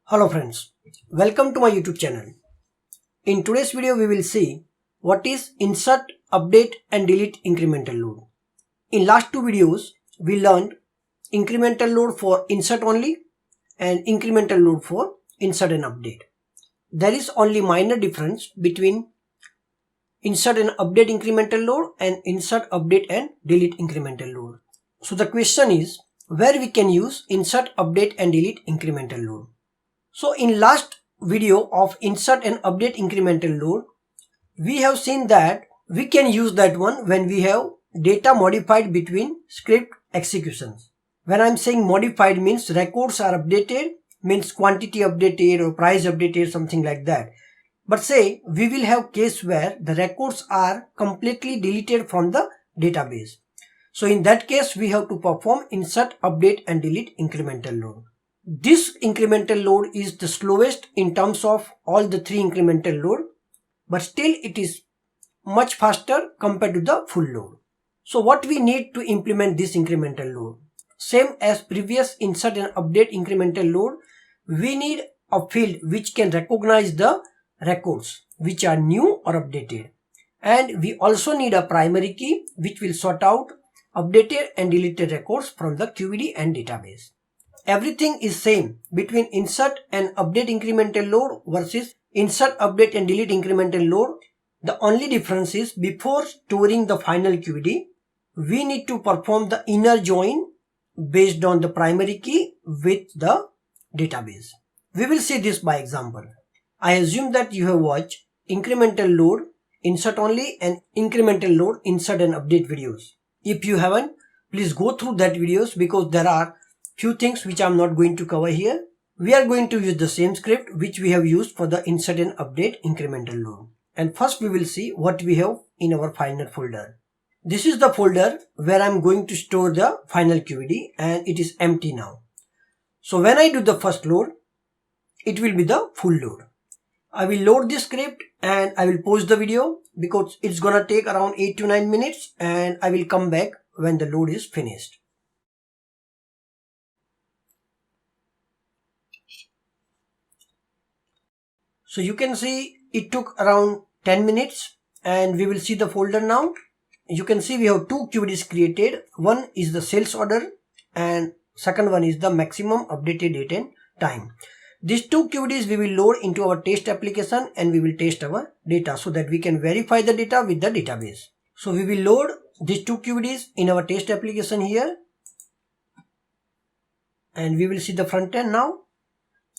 Hello friends, welcome to my YouTube channel. In today's video we will see what is insert, update and delete incremental load. In last two videos we learned incremental load for insert only and incremental load for insert and update. There is only minor difference between insert and update incremental load and insert, update and delete incremental load. So the question is where we can use insert, update and delete incremental load. So in last video of insert and update incremental load, we have seen that we can use that one when we have data modified between script executions. When I'm saying modified means records are updated, means quantity updated or price updated, something like that. But say we will have case where the records are completely deleted from the database. So in that case we have to perform insert, update and delete incremental load. This incremental load is the slowest in terms of all the three incremental load, but still it is much faster compared to the full load. So what we need to implement this incremental load? Same as previous insert and update incremental load, we need a field which can recognize the records which are new or updated. And we also need a primary key which will sort out updated and deleted records from the QED and database. Everything is same between insert and update incremental load versus insert, update and delete incremental load. The only difference is before storing the final QED, we need to perform the inner join based on the primary key with the database. We will see this by example. I assume that you have watched incremental load, insert only and incremental load, insert and update videos. If you haven't, please go through that videos because there are few things which I am not going to cover here. We are going to use the same script which we have used for the insert and update incremental load. And first we will see what we have in our final folder. This is the folder where I am going to store the final QED and it is empty now. So when I do the first load, it will be the full load. I will load this script and I will pause the video because it's gonna take around 8 to 9 minutes and I will come back when the load is finished. So you can see it took around 10 minutes and we will see the folder now. You can see we have two QEDs created. One is the sales order and second one is the maximum updated date and time. These two QEDs we will load into our test application and we will test our data so that we can verify the data with the database. So we will load these two QEDs in our test application here and we will see the front end now.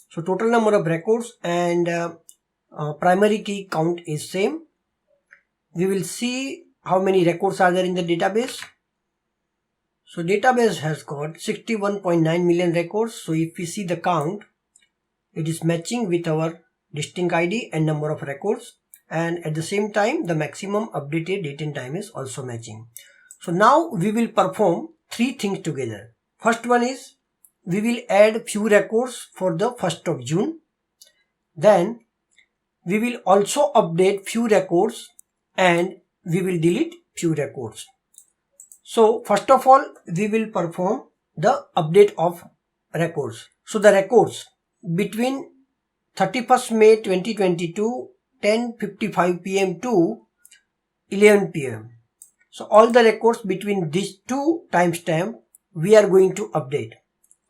So total number of records and primary key count is same. We will see how many records are there in the database. So database has got 61.9 million records. So if we see the count, it is matching with our distinct ID and number of records. And at the same time, the maximum updated date and time is also matching. So now we will perform three things together. First one is we will add few records for the 1st of June. Then we will also update few records and we will delete few records. So first of all, we will perform the update of records. So the records between 31st May 2022, 10:55 PM to 11 PM. So all the records between these two timestamps we are going to update.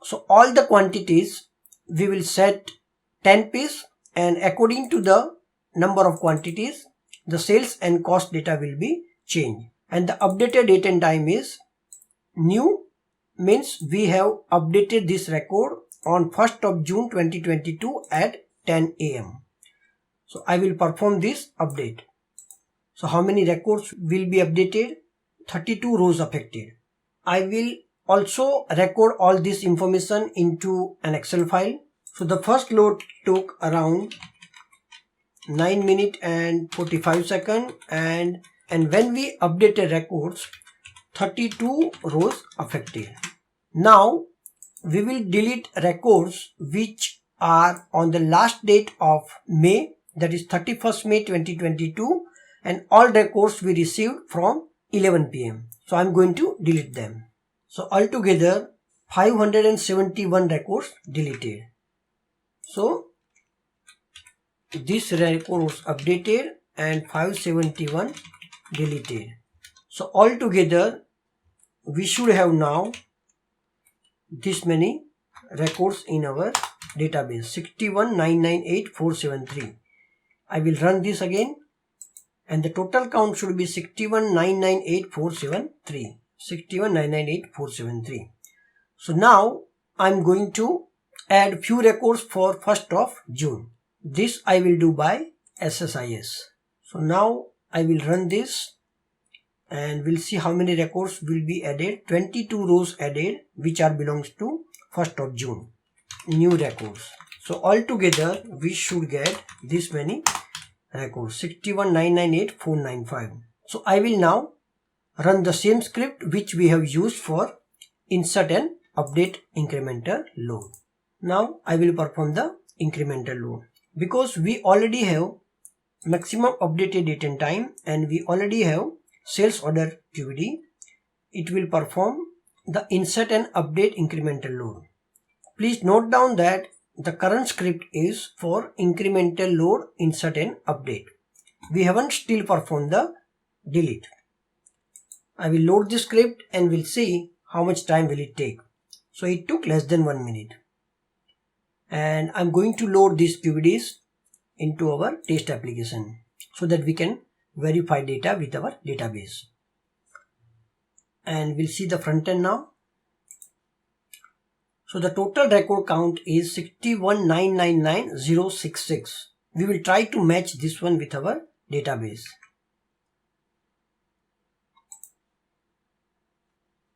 So all the quantities we will set 10 piece and according to the number of quantities, the sales and cost data will be changed. And the updated date and time is new, means we have updated this record on 1st of June 2022 at 10 AM. So I will perform this update. So how many records will be updated? 32 rows affected. I will also record all this information into an Excel file. So the first load took around 9 minutes and 45 seconds and when we updated records, 32 rows affected. Now we will delete records which are on the last date of May, that is 31st May 2022, and all records we received from 11 PM. So I am going to delete them. So altogether 571 records deleted. So this record was updated and 571 deleted. So altogether we should have now this many records in our database, 61,998,473. I will run this again and the total count should be 61,998,473. 61,998,473. So now I'm going to add few records for 1st of June. This I will do by SSIS. So now I will run this and we'll see how many records will be added. 22 rows added which are belongs to 1st of June. New records. So altogether we should get this many records, 61,998,495. So I will now run the same script which we have used for insert and update incremental load. Now I will perform the incremental load. Because we already have maximum updated date and time and we already have sales order QD, it will perform the insert and update incremental load. Please note down that the current script is for incremental load, insert and update. We haven't still performed the delete. I will load the script and we'll see how much time will it take. So it took less than 1 minute. And I'm going to load these QVDs into our test application so that we can verify data with our database. And we'll see the front end now. So the total record count is 61,999,066. We will try to match this one with our database.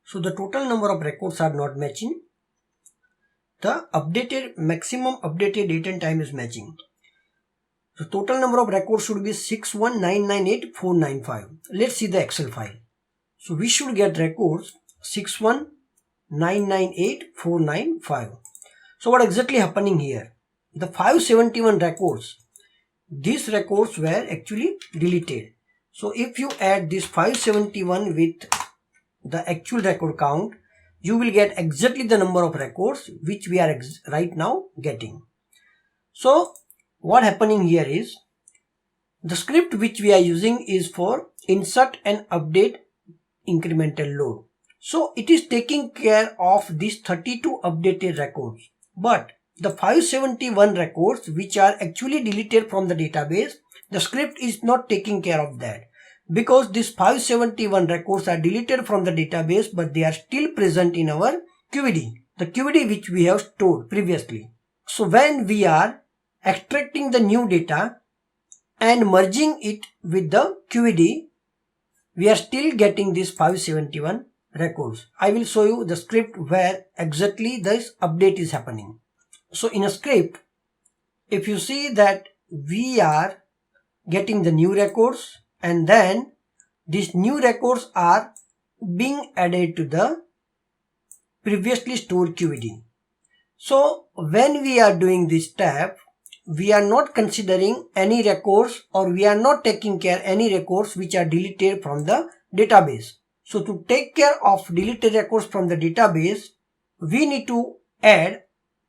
So the total number of records are not matching. The maximum updated date and time is matching. The total number of records should be 61,998,495. Let's see the Excel file. So we should get records 61,998,495. So what exactly happening here? The 571 records, these records were actually deleted. So if you add this 571 with the actual record count, you will get exactly the number of records which we are right now getting. So what happening here is the script which we are using is for insert and update incremental load. So it is taking care of these 32 updated records, but the 571 records which are actually deleted from the database, the script is not taking care of that. Because these 571 records are deleted from the database, but they are still present in our QVD, the QVD which we have stored previously. So when we are extracting the new data and merging it with the QVD, we are still getting these 571 records. I will show you the script where exactly this update is happening. So in a script, if you see that we are getting the new records, and then these new records are being added to the previously stored QVD. So when we are doing this step, we are not considering any records or we are not taking care any records which are deleted from the database. So to take care of deleted records from the database, we need to add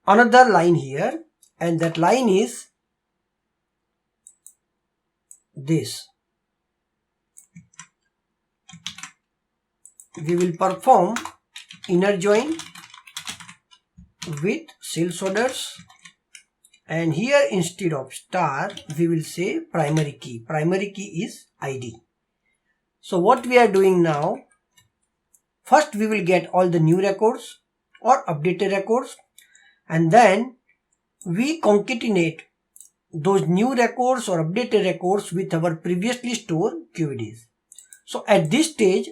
another line here, and that line is this. We will perform inner join with sales orders, and here instead of star we will say primary key. Primary key is ID. So what we are doing now, first we will get all the new records or updated records, and then we concatenate those new records or updated records with our previously stored QVDs. So at this stage,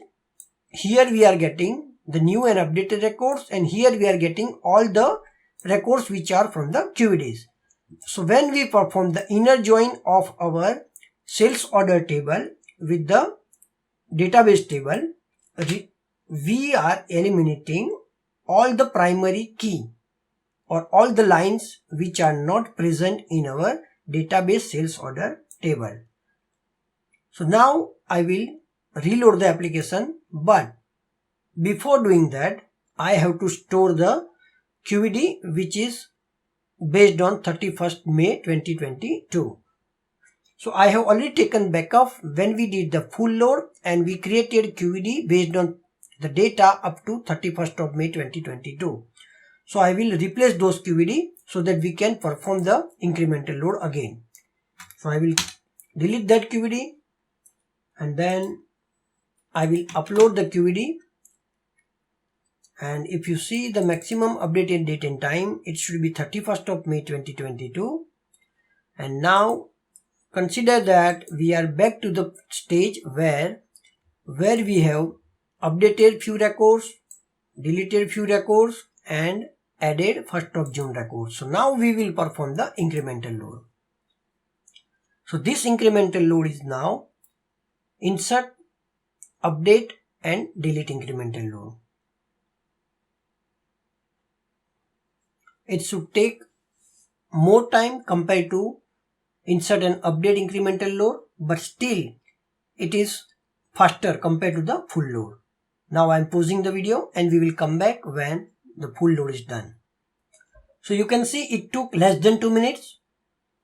here we are getting the new and updated records, and here we are getting all the records which are from the QVDs. So when we perform the inner join of our sales order table with the database table, we are eliminating all the primary key or all the lines which are not present in our database sales order table. So now I will reload the application, but before doing that I have to store the QVD which is based on 31st May 2022. So I have already taken backup when we did the full load and we created QED based on the data up to 31st of May 2022. So I will replace those QED so that we can perform the incremental load again. So I will delete that QED and then I will upload the QED. And if you see the maximum updated date and time, it should be 31st of May 2022. And now consider that we are back to the stage where we have updated few records, deleted few records and added 1st of June records. So now we will perform the incremental load. So this incremental load is now insert, update and delete incremental load. It should take more time compared to insert and update incremental load, but still it is faster compared to the full load. Now I am pausing the video and we will come back when the full load is done. So you can see it took less than 2 minutes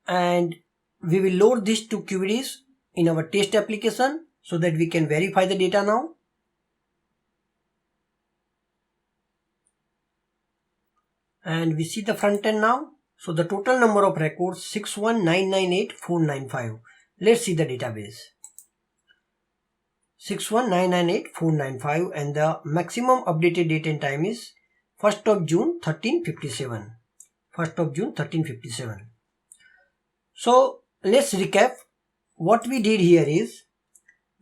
and we will load these two QEDs in our test application so that we can verify the data now. And we see the front end now. So the total number of records 61998,495. Let's see the database. 61998,495 and the maximum updated date and time is 1st of June 1357. 1st of June 1357. So let's recap. What we did here is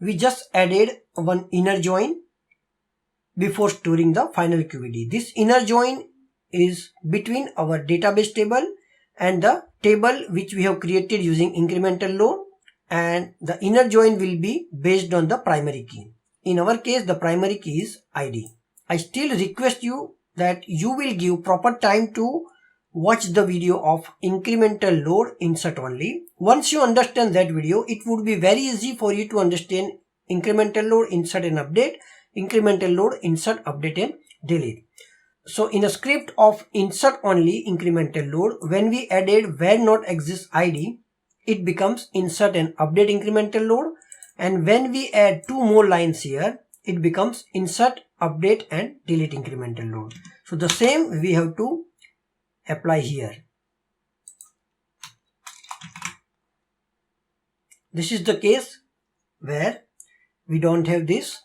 we just added one inner join before storing the final QED. This inner join is between our database table and the table which we have created using incremental load, and the inner join will be based on the primary key. In our case, the primary key is ID. I still request you that you will give proper time to watch the video of incremental load insert only. Once you understand that video, it would be very easy for you to understand incremental load insert and update, incremental load insert, update and delete. So in a script of insert only incremental load, when we added where not exists ID, it becomes insert and update incremental load. And when we add two more lines here, it becomes insert, update and delete incremental load. So the same we have to apply here. This is the case where we don't have this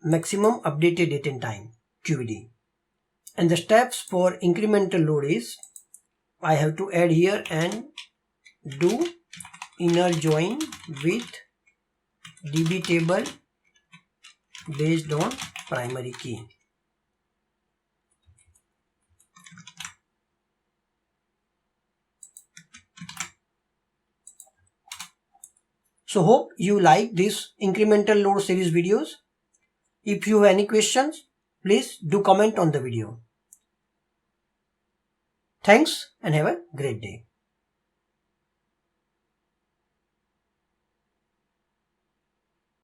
maximum updated date and time QED. And the steps for incremental load is I have to add here and do inner join with DB table based on primary key. So hope you like this incremental load series videos. If you have any questions, please do comment on the video. Thanks and have a great day.